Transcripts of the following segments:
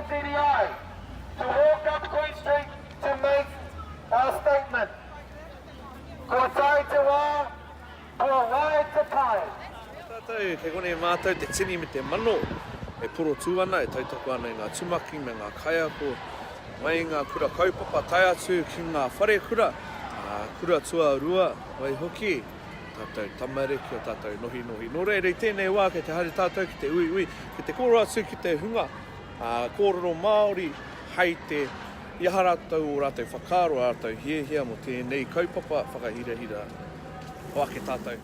CDI to walk up Queen Street to make our statement. Ko tai te wā, ko wai te pai. Tātou, ke kone mātou te tini me te mano, e poro tū ana, e tautoko ana i ngā tumaki me ngā kaiako, mai ngā kura kaupapa tai atu ki ngā whare kura, kura tua rua, wai hoki, tātou tamariki o tātou nohi nohi. Nō reirei tēnei wā ke te haere tātou ki te ui ui, ki te kōrero atu ki te hunga, kōrero Māori, hei te iha rātou o rātou whakaro rātou hiehia mo tēnei kaupapa whakahirahira. Wake tātou.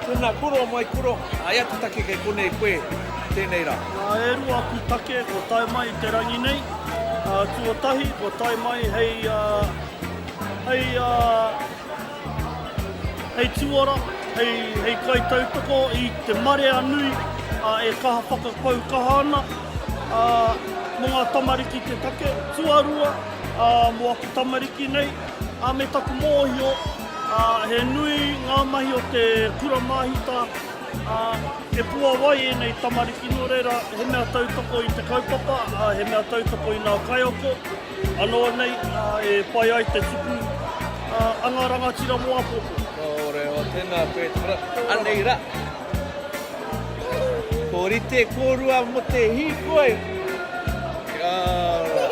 Tēnā kuro mai kuro, aia te take kei konei koe tēnei rā. E rua aku take, ko tai mai te rangi nei, tuatahi, ko tai mai hei tuara, hei kai tautoko i te marea nui, e kaha whakapau kaha ana, mo ngā tamariki te take, tuarua, mo aku tamariki nei, me taku mōhio, he nui ngā mahi o te kura mahita, e pua wai e nei tamariki no reira, he mea tautoko i te kaupapa, he mea tautoko i ngā kaioko, anō nei e pai ai te tuku, anga rangatira mo apoko. Kore o tēnā koe tura, anei rā. Ko rite kōrua mo te hikoi. Kia ora.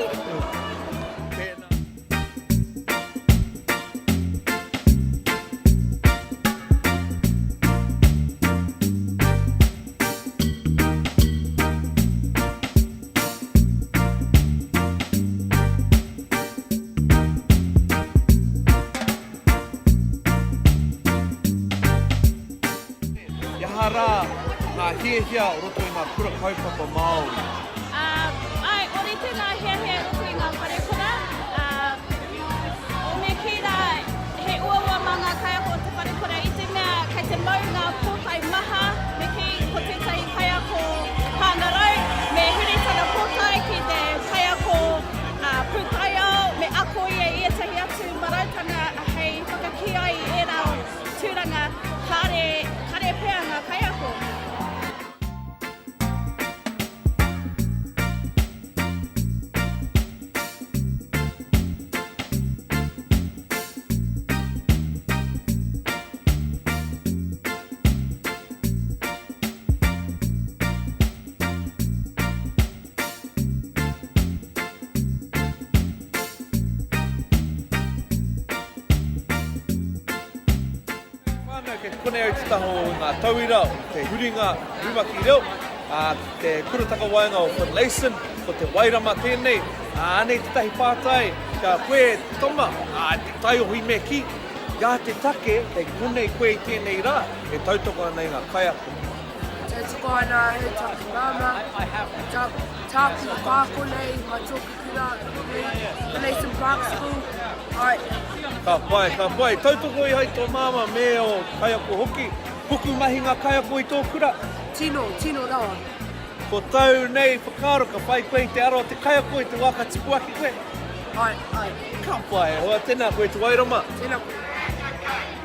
Rā, ngā hiehia o roto i ngā kura kaupapa Māori. Ai, ori tēnā hiehia roto i ngā whare kura. O me ki rā, he uaua mā ngā kaiako o te whare kura i te mea, kei te mau ngā pōtai maha, me ki ko te tai kaiako Pāngarau, me hiritanga pōtai ki te kaiako Pūtaiao, me ako ia i etahi atu marautanga hei whakaki ai e rao tūranga kare pēa ngā kaiako. Ke kone au te taho o ngā tauira, te huringa rumaki reo, te kurutaka waenga o Finlayson, ko te wairama tēnei, anei te tahi pātai, ka koe toma, te tai o hui me ki, ia te take, te konei koe i tēnei rā, e tautoko ana i ngā kaiako. Te tuko ana he taku rama, tāku kākonei, mai tōku kura, Finlayson Park School, Ka pai, tautoko i hai tō māma me o kaiako hoki, puku mahi ngā kaiako i tō kura. Tino rawa. Ko tau nei whakaro ka pai koe i te aro te kaiako i te waka tipuaki koe. Ai. Ka pai, hoa tēnā koe te wairama. Tēnā koe.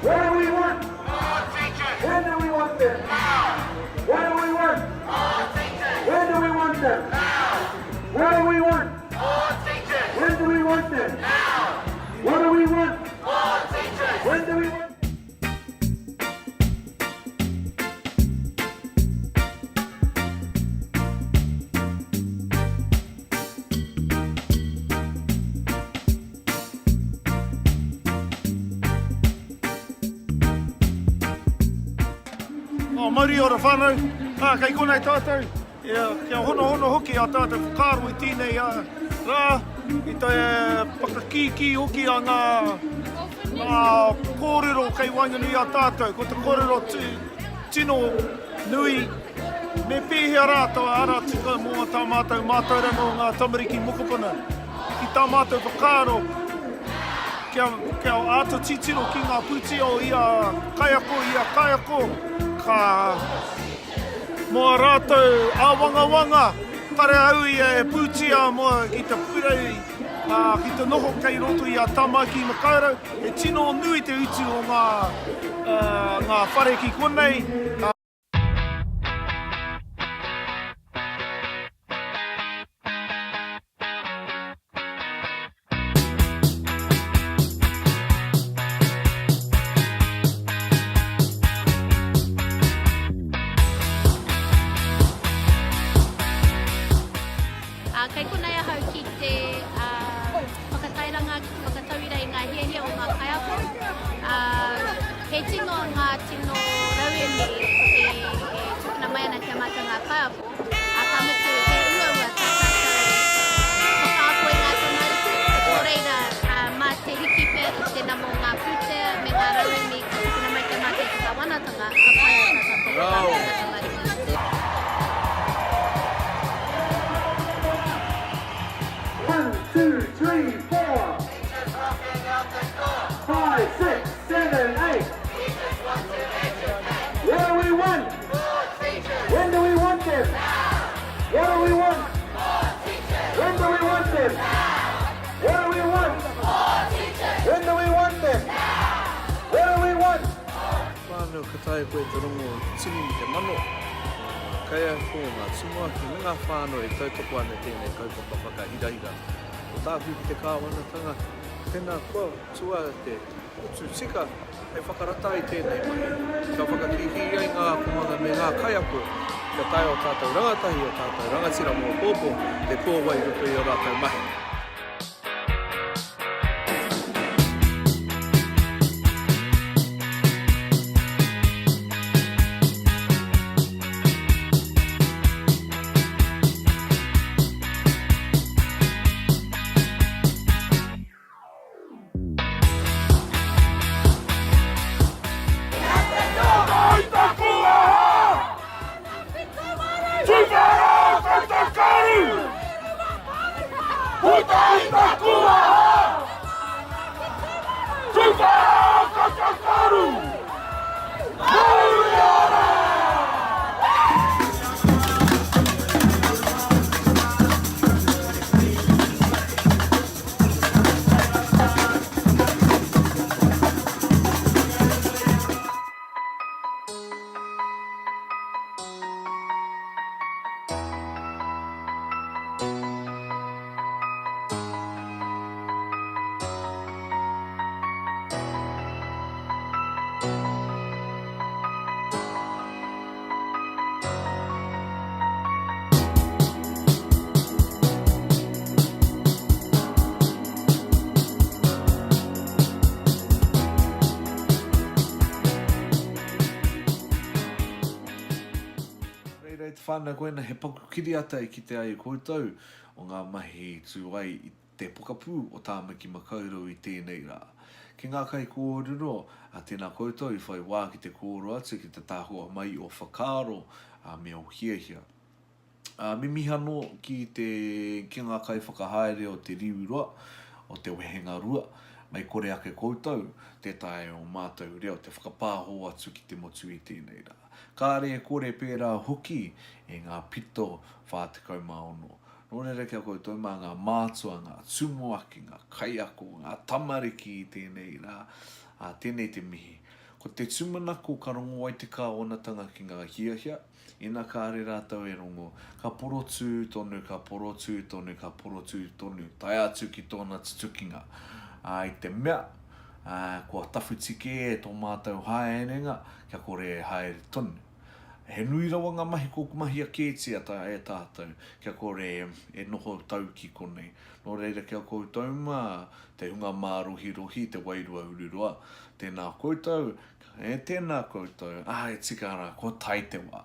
What do we want? More teachers. When do we want them? Now. What do we want? More teachers. When do we want them? Now. What do we want? More teachers. When do we want them? Now. What do we want? More teachers. When do we want? Mauri ora whānau, kei konei tātou, kia hono hoki a tātou whakaaro i tēnei rā, i te whakakiki hoki a ngā kōrero kei waingani a tātou, ko te kōrero tino nui, me pēhea rātou ara tika mō tā mātou ranga o ngā tamariki mokopuna. Ki tā mātou whakaaro, kia āta titiro ki ngā pūtio i a kaiako, ka moa rātou āwangawanga, pare au i e pūtia moa ki te purei, ki te noho kei roto i a Tamaki Makaurau, e tino nui te utu o ngā whare ki konei. Kei konei ahau ki te whakatauira i ngā hiahia o ngā kaiako. He tino ngā tino rauemi e tukuna mai ana kia mata ngā kaiako. Ka mutu he uaua tātātou whakaapo i ngā tamariki. Ko reira mā te hiki pēr i tēnā mō ngā pūtea me ngā rauemi ka tukuna mai kia mata ki tā wanatanga. Ka pai o tātātou ngā tamariki. 1, 2, 3, 4, 5, 6, 7, 8. What do we want? When do we want them? What do we want? When do we want them? What do we want? When do we want them? What do we want? Whānau ka tae koe te rongo tini i te mano. Kaia ko ngā tumuaki me ngā whānau e tautoko ana tēnei kaupapa whakahirahira. O tāwhi ki te kāwanatanga, tēnā kua tua te utu tika e whakarata i tēnei mahi. Ka whakakihi ai ngā kumanga me ngā kaiako, ka tae o tātou rangatahi o tātou rangatira mō pōpō, te kōwai ruto i o rātou mahi. Whānau koena he paku kiri ata i ki te ai koutou o ngā mahi tūai i te pokapū o Tāmaki Makaurau i tēnei rā. Ki ngā kai kōrero, a tēnā koutou i whai wā ki te kōro atu ki te tāhua mai o whakaaro me o hiahia. Me mihano ki ngā kai whakahaere o te riurua, o te wehenga rua, mai kore ake koutou, te tae o mātou reo, te whakapāho atu ki te motu i tēnei rā. Ka re kore pērā hoki e ngā pito whātekau maono. Nō reira kia koutou mā ngā mātua, ngā tumuaki, ngā kaiako, ngā tamariki i tēnei rā, tēnei te mihi. Ko te tumanako ka rongo ai te kāonatanga ki ngā hiahia, ina ka re rātau e rongo, ka porotū tonu, ka porotū tonu, ka porotū tonu, tai atu ki tōna tutukinga. I te mea, kua tawhutike e tō mātou haerenga, kia kore haere tonu. He nui rawa ngā mahi ko mahi a kētia e tātou, kia kore e noho tau ki konei. Nō reira kia koutou mā, te hunga mā rohi, te wairua ururua. Tēnā koutou, tēnā koutou, e tika ara, ko tai te wā.